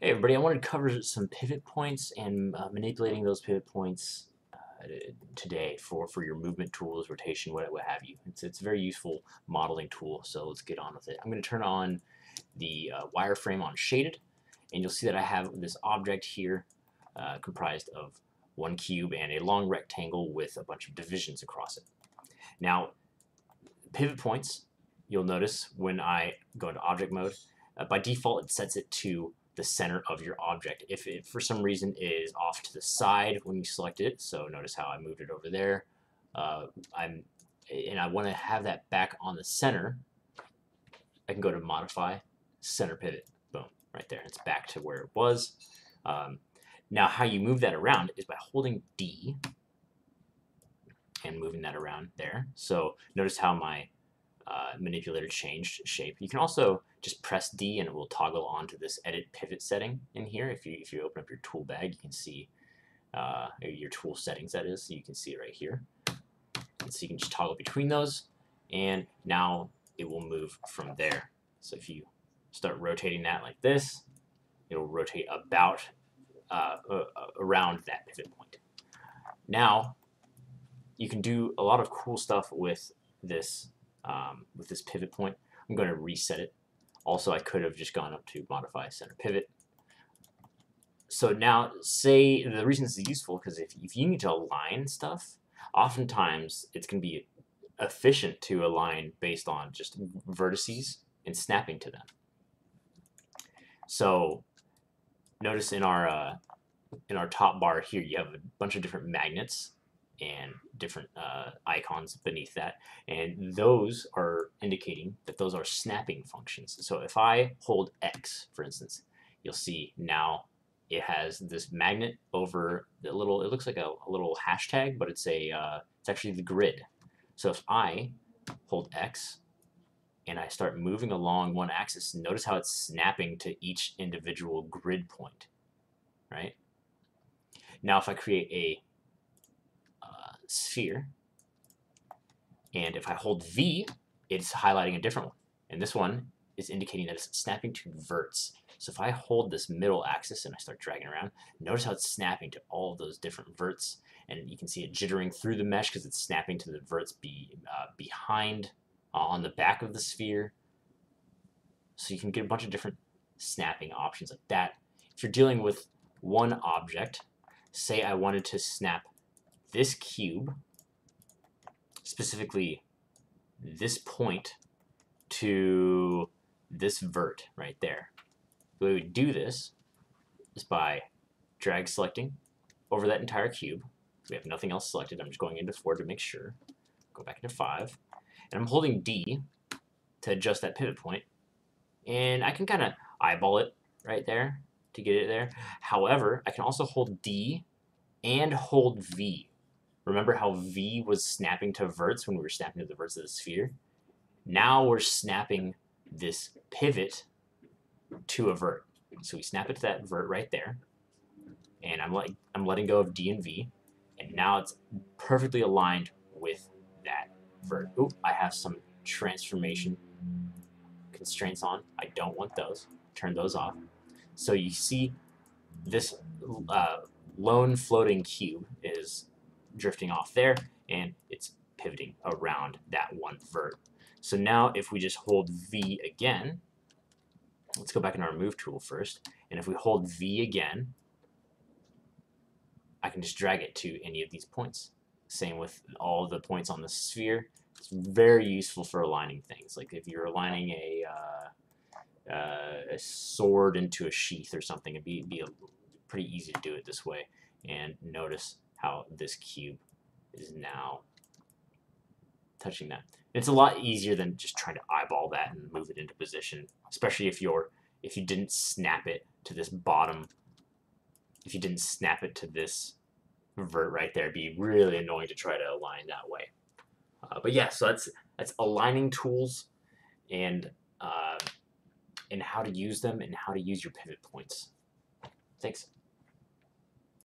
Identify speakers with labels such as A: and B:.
A: Hey everybody, I wanted to cover some pivot points and manipulating those pivot points today for your movement tools, rotation, what have you. It's a very useful modeling tool, so let's get on with it. I'm going to turn on the wireframe on shaded, and you'll see that I have this object here comprised of one cube and a long rectangle with a bunch of divisions across it. Now, pivot points, you'll notice when I go into object mode, by default it sets it to the center of your object. If it for some reason is off to the side when you select it, so notice how I moved it over there, and I want to have that back on the center, I can go to modify center pivot. Boom, right there. It's back to where it was. Now how you move that around is by holding D and moving that around there. So notice how my manipulator changed shape. You can also just press D and it will toggle onto this edit pivot setting in here. If you open up your tool bag, you can see your tool settings, that is, so you can see it right here. And so you can just toggle between those, and now it will move from there. So if you start rotating that like this, it'll rotate about around that pivot point. Now you can do a lot of cool stuff with this pivot point. I'm going to reset it. Also, I could have just gone up to modify center pivot. So now, say the reason this is useful because if you need to align stuff, oftentimes it's going to be efficient to align based on just vertices and snapping to them. So notice in our top bar here, you have a bunch of different magnets and different icons beneath that, and those are indicating that those are snapping functions. So if I hold X, for instance, you'll see now it has this magnet over the little, it looks like a little hashtag, but it's actually the grid. So if I hold X and I start moving along one axis, notice how it's snapping to each individual grid point, right? Now if I create a sphere, and if I hold V, it's highlighting a different one, and this one is indicating that it's snapping to verts. So if I hold this middle axis and I start dragging around, notice how it's snapping to all of those different verts, and you can see it jittering through the mesh because it's snapping to the verts behind on the back of the sphere. So you can get a bunch of different snapping options like that. If you're dealing with one object, say I wanted to snap this cube, specifically this point, to this vert right there. The way we do this is by drag selecting over that entire cube. We have nothing else selected. I'm just going into 4 to make sure. Go back into 5. And I'm holding D to adjust that pivot point. And I can kind of eyeball it right there to get it there. However, I can also hold D and hold V. Remember how V was snapping to verts when we were snapping to the verts of the sphere? Now we're snapping this pivot to a vert. So we snap it to that vert right there, and I'm letting go of D and V, and now it's perfectly aligned with that vert. Ooh, I have some transformation constraints on. I don't want those. Turn those off. So you see this lone floating cube is drifting off there, and it's pivoting around that one vert. So now if we just hold V again, let's go back in our move tool first, and if we hold V again, I can just drag it to any of these points. Same with all the points on the sphere. It's very useful for aligning things, like if you're aligning a sword into a sheath or something, it'd be pretty easy to do it this way. And notice how this cube is now touching that. It's a lot easier than just trying to eyeball that and move it into position, especially if you didn't snap it to this bottom. If you didn't snap it to this vert right there, it'd be really annoying to try to align that way. But yeah, so that's aligning tools and how to use them and how to use your pivot points. Thanks.